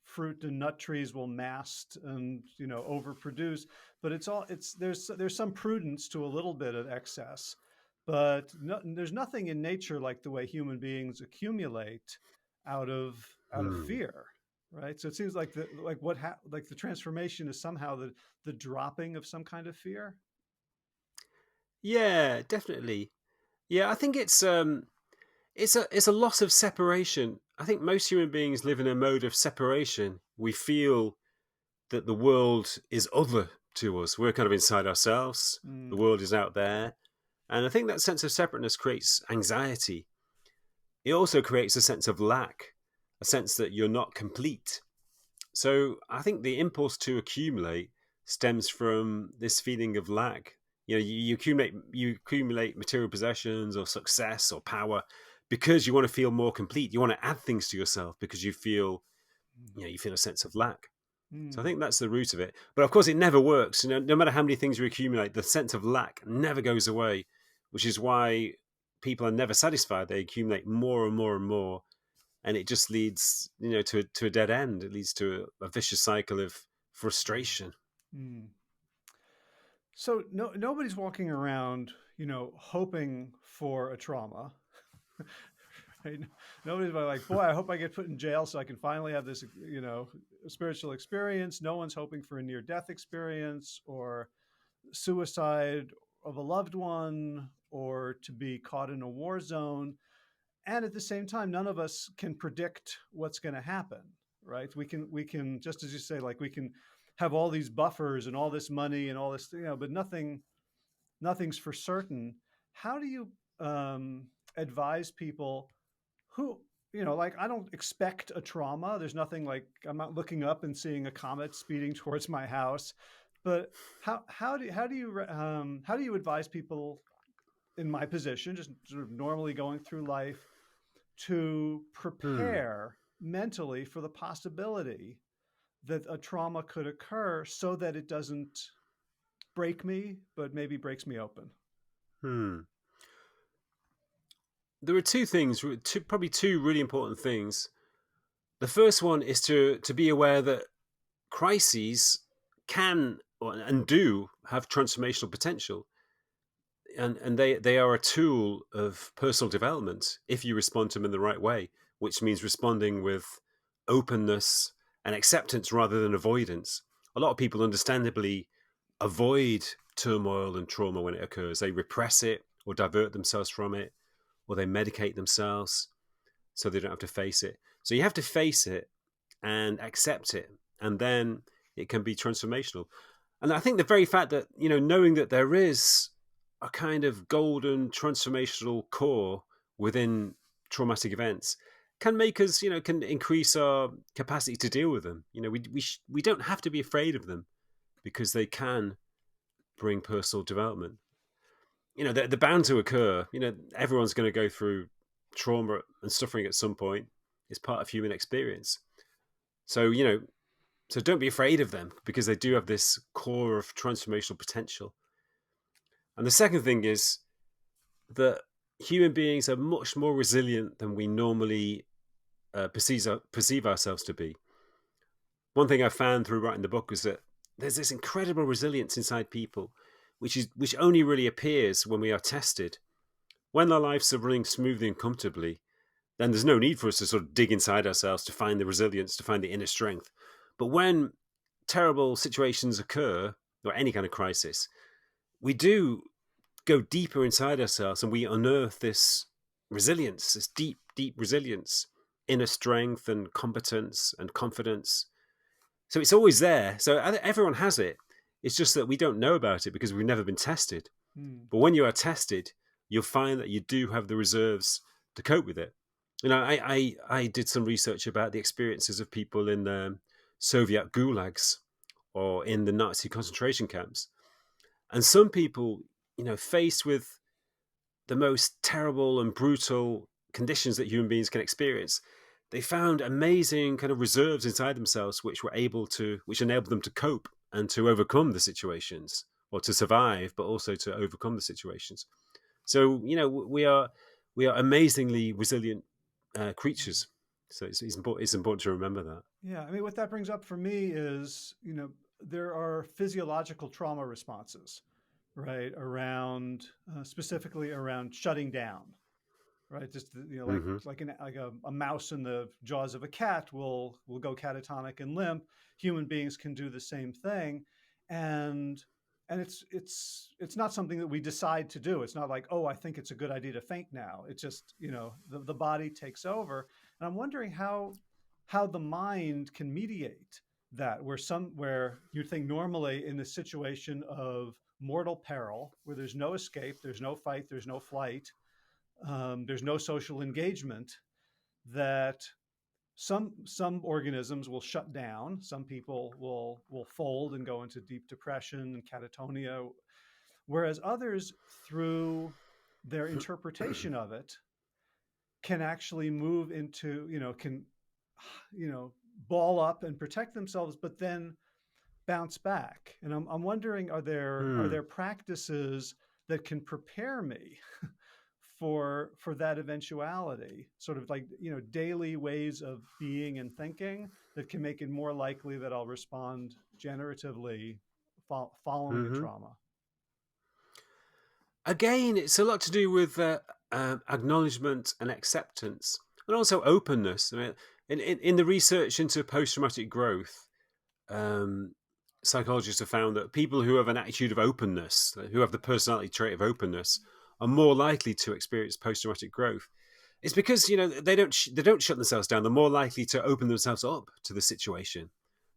fruit and nut trees will mast and overproduce. But there's some prudence to a little bit of excess, but there's nothing in nature like the way human beings accumulate out of fear, right? So it seems like the transformation is somehow the dropping of some kind of fear. Yeah, definitely. Yeah, I think it's a loss of separation. I think most human beings live in a mode of separation. We feel that the world is other to us. We're kind of inside ourselves. The Mm. world is out there. And I think that sense of separateness creates anxiety. It also creates a sense of lack, a sense that you're not complete. So I think the impulse to accumulate stems from this feeling of lack. You accumulate material possessions or success or power because you want to feel more complete. You want to add things to yourself because you feel a sense of lack. So I Mm. think that's the root of it. But of course, it never works. No matter how many things you accumulate, the sense of lack never goes away, which is why people are never satisfied. They accumulate more and more and more, and it just leads, to a dead end. It leads to a vicious cycle of frustration. Mm. So nobody's walking around, hoping for a trauma. Right? Nobody's like, boy, I hope I get put in jail so I can finally have this, spiritual experience. No one's hoping for a near-death experience or suicide of a loved one or to be caught in a war zone. And at the same time, none of us can predict what's going to happen, right? We can just as you say, like we can have all these buffers and all this money and all this, but nothing's for certain. How do you advise people who, like I don't expect a trauma. There's nothing like I'm not looking up and seeing a comet speeding towards my house. But how do you advise people in my position, just sort of normally going through life, to Hmm. prepare mentally for the possibility that a trauma could occur so that it doesn't break me, but maybe breaks me open? Hmm. There are two things, probably two really important things. The first one is to be aware that crises can and do have transformational potential, and they are a tool of personal development if you respond to them in the right way, which means responding with openness and acceptance rather than avoidance. A lot of people understandably avoid turmoil and trauma when it occurs. They repress it or divert themselves from it, or they medicate themselves so they don't have to face it. So you have to face it and accept it, and then it can be transformational. And I think the very fact that, knowing that there is a kind of golden transformational core within traumatic events can make us, can increase our capacity to deal with them. We don't have to be afraid of them because they can bring personal development. They're bound to occur. Everyone's going to go through trauma and suffering at some point. It's part of human experience. So, so don't be afraid of them because they do have this core of transformational potential. And the second thing is that human beings are much more resilient than we normally perceive ourselves to be. One thing I found through writing the book was that there's this incredible resilience inside people, which only really appears when we are tested. When our lives are running smoothly and comfortably, then there's no need for us to sort of dig inside ourselves to find the resilience, to find the inner strength. But when terrible situations occur, or any kind of crisis, we do go deeper inside ourselves and we unearth this resilience, this deep, deep resilience, inner strength and competence and confidence. So it's always there. So everyone has it. It's just that we don't know about it because we've never been tested. Hmm. But when you are tested, you'll find that you do have the reserves to cope with it. I did some research about the experiences of people in the Soviet gulags or in the Nazi concentration camps. And some people, faced with the most terrible and brutal conditions that human beings can experience, they found amazing kind of reserves inside themselves which enabled them to cope and to overcome the situations, or to survive, but also to overcome the situations. So we are amazingly resilient creatures. So it's important to remember that. Yeah, I mean, what that brings up for me is, there are physiological trauma responses, right, around specifically around shutting down, right? Just like Hmm. a mouse in the jaws of a cat will go catatonic and limp. Human beings can do the same thing, and it's not something that we decide to do. It's not like, oh, I think it's a good idea to faint now. It's just, the body takes over, and I'm wondering how the mind can mediate that, where you think normally in the situation of mortal peril, where there's no escape, there's no fight, there's no flight, there's no social engagement, that some organisms will shut down, some people will fold and go into deep depression and catatonia, whereas others, through their interpretation of it, can actually move into, can, you know ball up and protect themselves, but then bounce back. And I'm wondering, are there Hmm. practices that can prepare me for that eventuality, sort of like, daily ways of being and thinking that can make it more likely that I'll respond generatively following a Hmm. trauma. Again, it's a lot to do with acknowledgement and acceptance, and also openness. I mean, in the research into post-traumatic growth, um, psychologists have found that people who have an attitude of openness, who have the personality trait of openness, are more likely to experience post-traumatic growth. It's because they don't shut themselves down. They're more likely to open themselves up to the situation.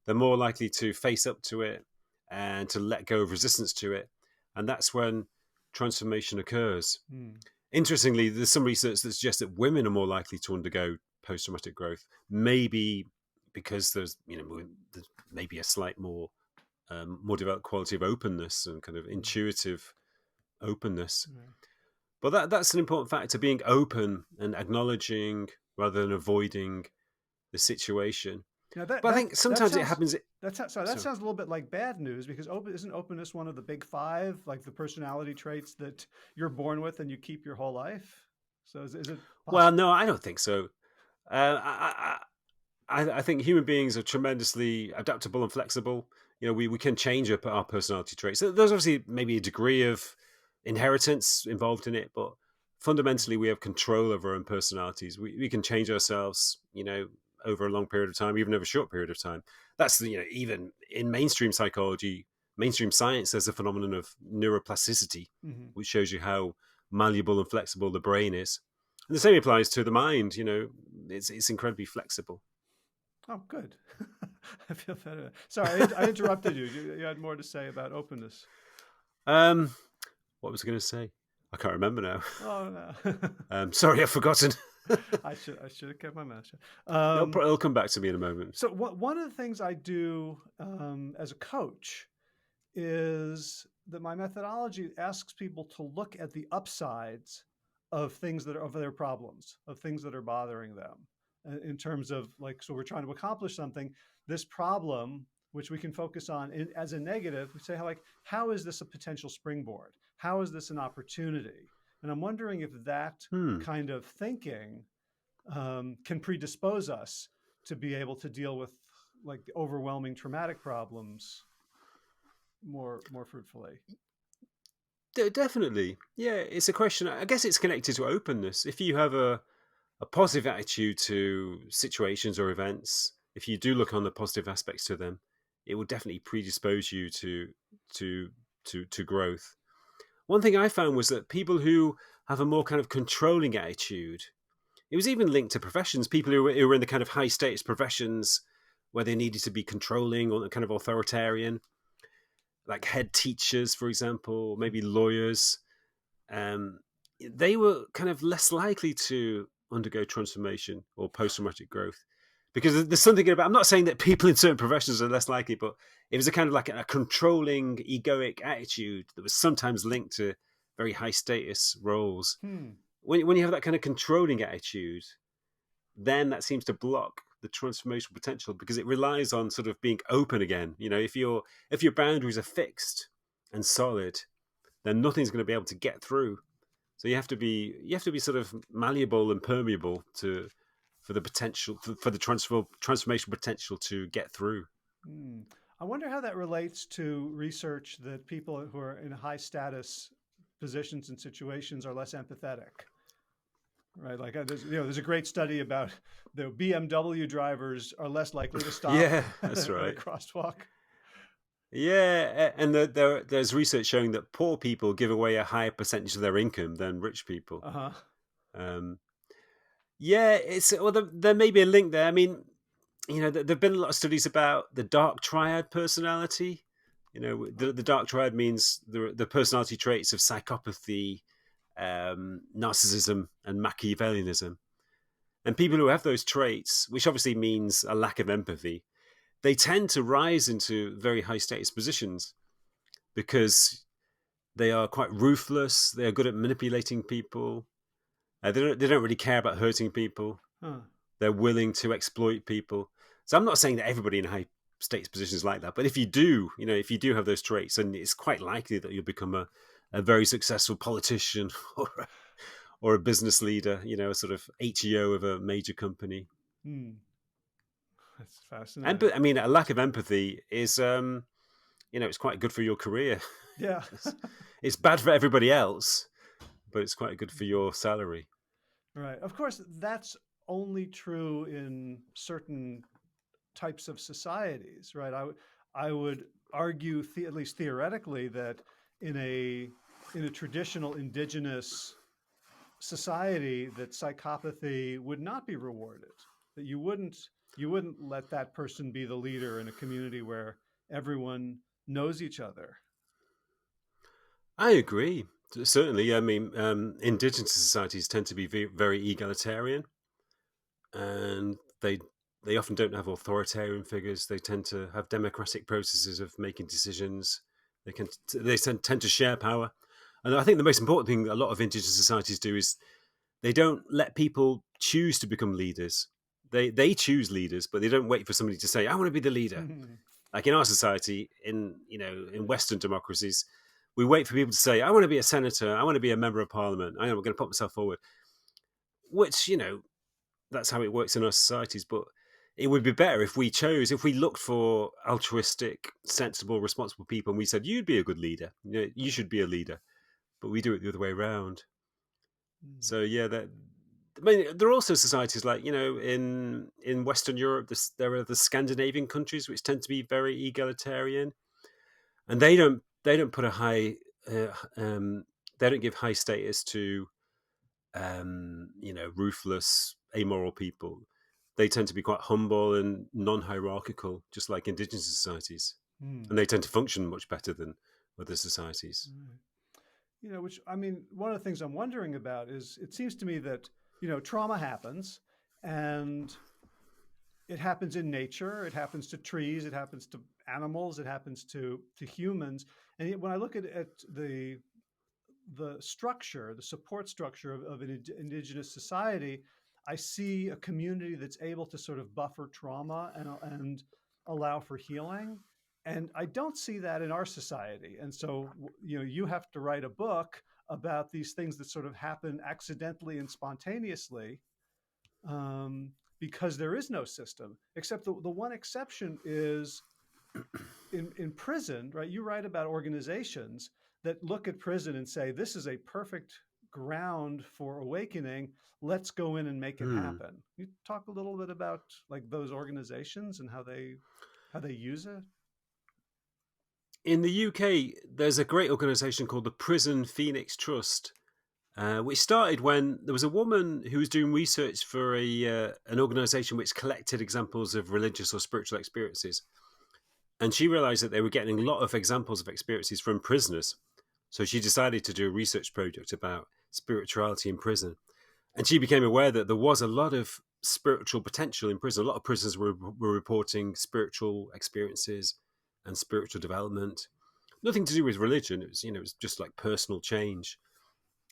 They're more likely to face up to it and to let go of resistance to it, and that's when transformation occurs. Hmm. Interestingly, there's some research that suggests that women are more likely to undergo post-traumatic growth, maybe because there's maybe a slight more developed quality of openness and kind of intuitive openness. Right. But that's an important factor, being open and acknowledging rather than avoiding the situation. Now But I think that sometimes it sounds happens. sorry, that Sorry. sounds a little bit like bad news, because isn't openness one of the big five, like the personality traits that you're born with and you keep your whole life? So is it Well, possible? no, I don't think so. I think human beings are tremendously adaptable and flexible. We can change our personality traits. So there's obviously maybe a degree of inheritance involved in it, but fundamentally we have control over our own personalities. We can change ourselves, over a long period of time, even over a short period of time. That's even in mainstream psychology, mainstream science, there's a phenomenon of neuroplasticity, Hmm. which shows you how malleable and flexible the brain is. And the same applies to the mind. It's incredibly flexible. Oh, good. I feel better. Sorry, I interrupted you. You had more to say about openness. Um, what was I going to say? I can't remember now. Oh no, Sorry, I've forgotten. I should have kept my mouth shut. It'll come back to me in a moment. So one of the things I do as a coach is that my methodology asks people to look at the upsides of things that are of their problems, of things that are bothering them, in terms of, like, so we're trying to accomplish something. This problem, which we can focus on as a negative, we say, how is this a potential springboard? How is this an opportunity? And I'm wondering if that Hmm. kind of thinking can predispose us to be able to deal with, like, the overwhelming traumatic problems more fruitfully. Definitely. Yeah, it's a question. I guess it's connected to openness. If you have a positive attitude to situations or events, if you do look on the positive aspects to them, it will definitely predispose you to to growth. One thing I found was that people who have a more kind of controlling attitude, it was even linked to professions. People who were in the kind of high status professions where they needed to be controlling or kind of authoritarian, like head teachers, for example, or maybe lawyers, um, they were kind of less likely to undergo transformation or post-traumatic growth, because there's something about, I'm not saying that people in certain professions are less likely, but it was a kind of like a controlling egoic attitude that was sometimes linked to very high status roles. Hmm. When you have that kind of controlling attitude, then that seems to block the transformational potential, because it relies on sort of being open again. If your boundaries are fixed and solid, then nothing's going to be able to get through. So you have to be sort of malleable and permeable for the potential for the transformation potential to get through. Hmm. I wonder how that relates to research that people who are in high status positions and situations are less empathetic, right? Like, there's a great study about the BMW drivers are less likely to stop Yeah, that's at a right. crosswalk. Yeah, and there's research showing that poor people give away a higher percentage of their income than rich people. Uh-huh. Um, yeah, there may be a link there. I mean, there've been a lot of studies about the dark triad personality. The dark triad means the personality traits of psychopathy, narcissism, and Machiavellianism. And people who have those traits, which obviously means a lack of empathy, they tend to rise into very high status positions because they are quite ruthless. They are good at manipulating people. They don't really care about hurting people. Huh. They're willing to exploit people. So I'm not saying that everybody in high status positions is like that, but if you do, have those traits, then it's quite likely that you'll become a very successful politician or or a business leader, a sort of HEO of a major company. Hmm. That's fascinating. I mean, a lack of empathy is, it's quite good for your career. Yeah. It's bad for everybody else, but it's quite good for your salary. Right. Of course, that's only true in certain types of societies, right? I would argue, at least theoretically, that in a in a traditional indigenous society, that psychopathy would not be rewarded. That you wouldn't let that person be the leader in a community where everyone knows each other. I agree. Certainly, I mean, indigenous societies tend to be very egalitarian, and they often don't have authoritarian figures. They tend to have democratic processes of making decisions. They tend to share power, and I think the most important thing a lot of indigenous societies do is they don't let people choose to become leaders. They choose leaders, but they don't wait for somebody to say, "I want to be the leader." Like in our society, in Western democracies, we wait for people to say, "I want to be a senator. I want to be a member of parliament. I'm going to put myself forward." Which that's how it works in our societies. But it would be better if we looked for altruistic, sensible, responsible people, and we said, "You'd be a good leader. You should be a leader." But we do it the other way around. So yeah, I mean, there are also societies like in Western Europe. There are the Scandinavian countries which tend to be very egalitarian, and they don't put a high they don't give high status to ruthless, amoral people. They tend to be quite humble and non-hierarchical, just like indigenous societies, Hmm. and they tend to function much better than other societies. Right. Which I mean, one of the things I'm wondering about is it seems to me that, trauma happens and it happens in nature, it happens to trees, it happens to animals, it happens to humans. And yet when I look at the structure, the support structure of an indigenous society, I see a community that's able to sort of buffer trauma and allow for healing. And I don't see that in our society. And so, you have to write a book about these things that sort of happen accidentally and spontaneously, um, because there is no system, except the one exception is in prison, right? You write about organizations that look at prison and say, this is a perfect ground for awakening. Let's go in and make it Hmm. happen. You talk a little bit about like those organizations and how they use it. In the UK, there's a great organisation called the Prison Phoenix Trust, which started when there was a woman who was doing research for an organisation which collected examples of religious or spiritual experiences. And she realized that they were getting a lot of examples of experiences from prisoners. So she decided to do a research project about spirituality in prison. And she became aware that there was a lot of spiritual potential in prison. A lot of prisoners were reporting spiritual experiences and spiritual development. Nothing to do with religion. It was just like personal change.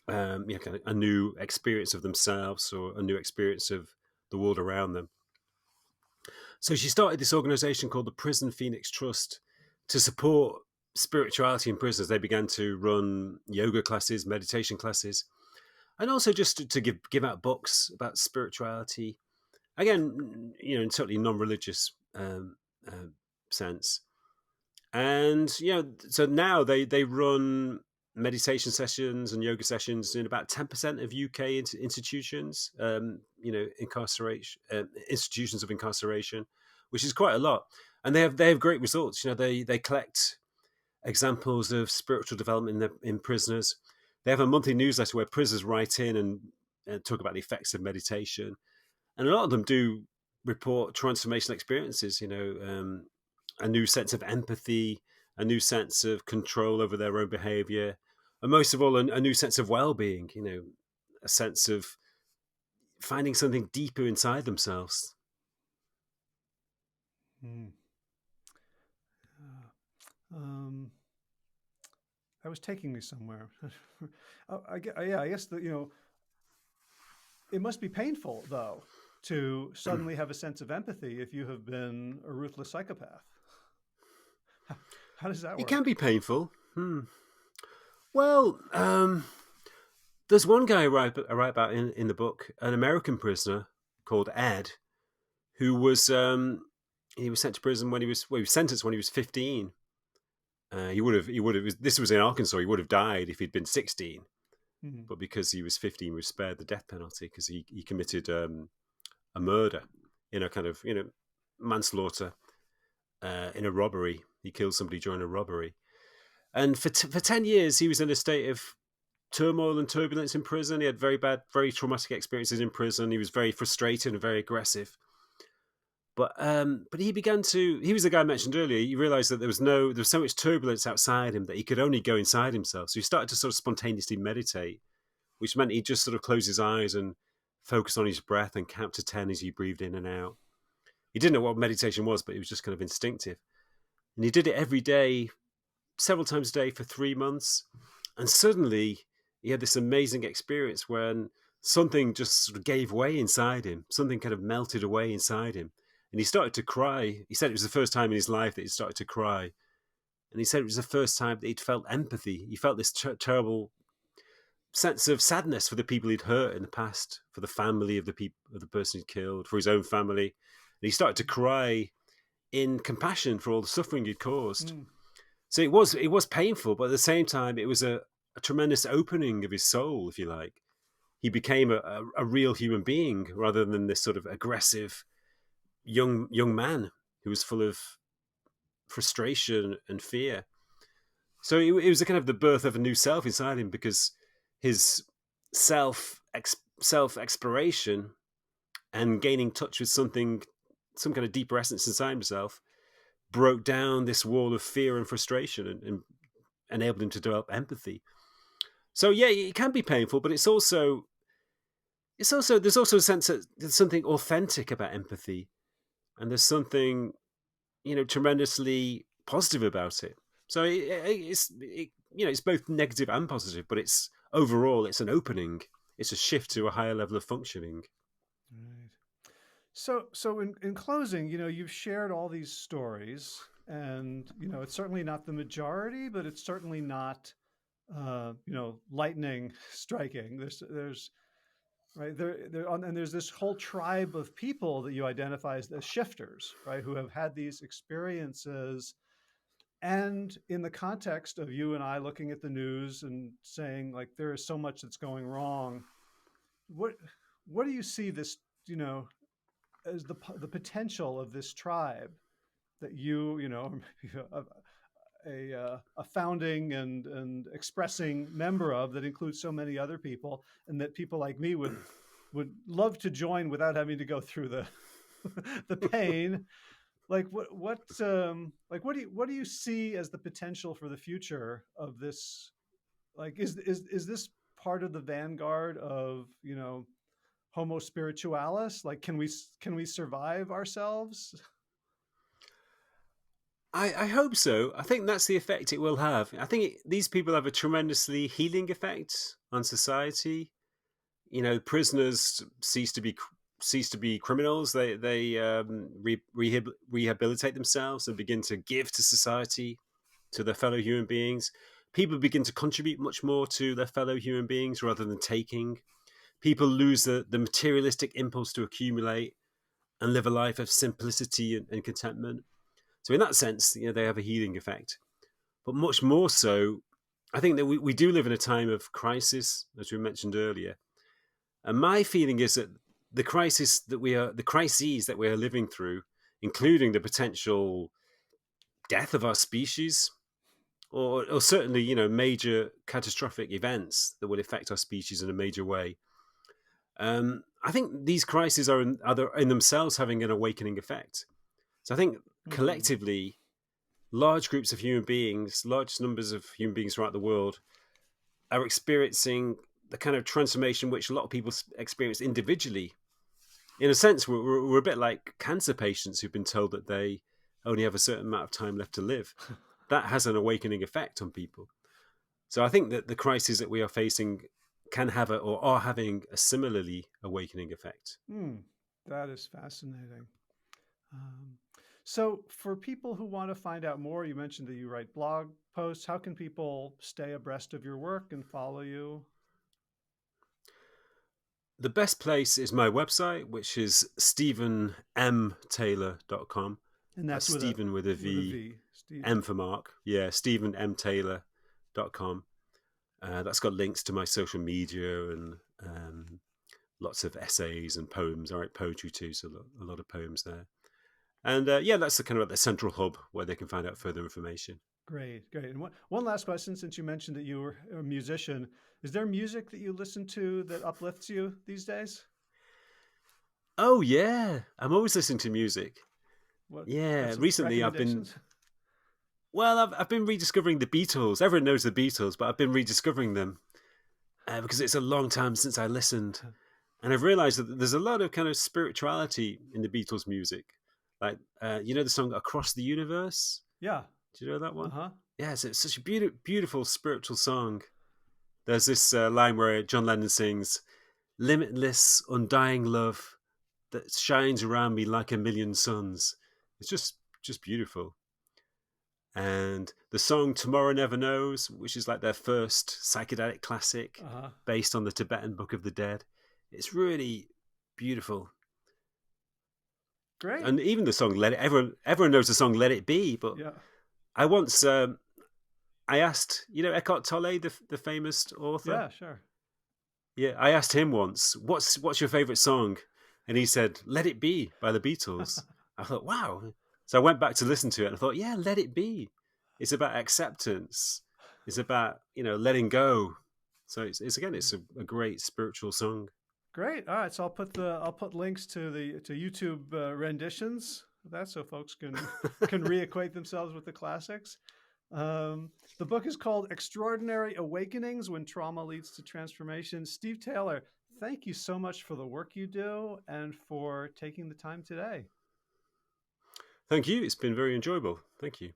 Kind of a new experience of themselves or a new experience of the world around them. So she started this organization called the Prison Phoenix Trust to support spirituality in prisons. They began to run yoga classes, meditation classes, and also just to give out books about spirituality. Again, in totally non-religious sense. And so now they run meditation sessions and yoga sessions in about 10% of UK institutions, incarceration institutions of incarceration, which is quite a lot. And they have great results. They collect examples of spiritual development in prisoners. They have a monthly newsletter where prisoners write in and talk about the effects of meditation, and a lot of them do report transformational experiences. A new sense of empathy, a new sense of control over their own behavior, and most of all, a new sense of well-being. A sense of finding something deeper inside themselves. Hmm. Um, that was taking me somewhere. Yeah, I guess it must be painful though to suddenly have a sense of empathy if you have been a ruthless psychopath. How does that It can work? be painful. Well, There's one guy I write about in the book, an American prisoner called Ed, who was he was sent to prison when he was sentenced when he was 15. He would have. This was in Arkansas. He would have died if he'd been 16, Mhm. but because he was 15, he was spared the death penalty because he committed a murder in a kind of manslaughter in a robbery. He killed somebody during a robbery, and for 10 years he was in a state of turmoil and turbulence in prison. He had very bad, very traumatic experiences in prison. He was very frustrated and very aggressive. But he began to. He was the guy I mentioned earlier. He realized that there was so much turbulence outside him that he could only go inside himself. So he started to sort of spontaneously meditate, which meant he'd just sort of close his eyes and focus on his breath and count to 10 as he breathed in and out. He didn't know what meditation was, but it was just kind of instinctive. And he did it every day, several times a day for 3 months. And suddenly he had this amazing experience when something just sort of gave way inside him. Something kind of melted away inside him. And he started to cry. He said it was the first time in his life that he started to cry. And he said it was the first time that he'd felt empathy. He felt this terrible sense of sadness for the people he'd hurt in the past, for the family of the person he'd killed, for his own family. And he started to cry in compassion for all the suffering he'd caused. Mm. So it was painful, but at the same time, it was a tremendous opening of his soul, if you like. He became a real human being rather than this sort of aggressive young man who was full of frustration and fear. So it was a kind of the birth of a new self inside him because his self exploration and gaining touch with some kind of deeper essence inside himself, broke down this wall of fear and frustration and enabled him to develop empathy. So yeah, it can be painful, but there's also a sense that there's something authentic about empathy, and there's something tremendously positive about it. So it's both negative and positive, but it's overall it's an opening. It's a shift to a higher level of functioning. Right. So in closing, you've shared all these stories, and it's certainly not the majority, but it's certainly not, lightning striking. There's right and there's this whole tribe of people that you identify as shifters, right, who have had these experiences. And in the context of you and I looking at the news and saying, like, there is so much that's going wrong, what what do you see this, as the potential of this tribe that a founding and expressing member of, that includes so many other people, and that people like me would love to join without having to go through the the pain. Like what do you see as the potential for the future of this? Like is this part of the vanguard of, Homo spiritualis? Like, can we survive ourselves? I hope so. I think that's the effect it will have. I think these people have a tremendously healing effect on society. Prisoners cease to be criminals. They rehabilitate themselves and begin to give to society, to their fellow human beings. People begin to contribute much more to their fellow human beings rather than taking. People lose the materialistic impulse to accumulate and live a life of simplicity and contentment. So in that sense, they have a healing effect. But much more so, I think that we do live in a time of crisis, as we mentioned earlier. And my feeling is that the crises that we are living through, including the potential death of our species, or certainly major catastrophic events that will affect our species in a major way. I think these crises are in themselves having an awakening effect. So I think Hmm. collectively, large groups of human beings, large numbers of human beings throughout the world, are experiencing the kind of transformation which a lot of people experience individually. In a sense, we're a bit like cancer patients who've been told that they only have a certain amount of time left to live. That has an awakening effect on people. So I think that the crises that we are facing can have or are having a similarly awakening effect. Hmm. That is fascinating. Um, so, for people who want to find out more, you mentioned that you write blog posts. How can people stay abreast of your work and follow you? The best place is my website, which is stephenmtaylor.com. And That's that's Stephen with a with a V, V, Steve. M for Mark. Yeah, stephenmtaylor.com. That's got links to my social media and lots of essays and poems. I write poetry too, so a lot of poems there. And yeah, that's the kind of the central hub where they can find out further information. Great, great. And one last question, since you mentioned that you were a musician, is there music that you listen to that uplifts you these days? Oh yeah, I'm always listening to music. What got Yeah, some recently I've been recommendations? I've been rediscovering the Beatles. Everyone knows the Beatles, but I've been rediscovering them because it's a long time since I listened, and I've realised that there's a lot of kind of spirituality in the Beatles' music. Like you know the song "Across the Universe." Yeah. Do you know that one? Uh-huh. Yeah, it's such a beautiful spiritual song. There's this line where John Lennon sings, "Limitless, undying love that shines around me like a million suns." It's just beautiful. And the song "Tomorrow Never Knows," which is like their first psychedelic classic Uh-huh. based on the Tibetan Book of the Dead, it's really beautiful. Great. And even the song "Let It," everyone knows the song "Let It Be," but Yeah. I once I asked, you know, Eckhart Tolle, the famous author. Yeah, sure. Yeah, I asked him once, what's your favorite song? And he said, "Let It Be" by the Beatles. I thought, wow. So I went back to listen to it and I thought, yeah, Let It Be. It's about acceptance. It's about, you know, letting go. So it's again, it's a great spiritual song. Great. All right, so I'll put links to the to YouTube renditions of that, so folks can reacquaint themselves with the classics. The book is called Extraordinary Awakenings When Trauma Leads to Transformation. Steve Taylor, thank you so much for the work you do and for taking the time today. Thank you. It's been very enjoyable. Thank you.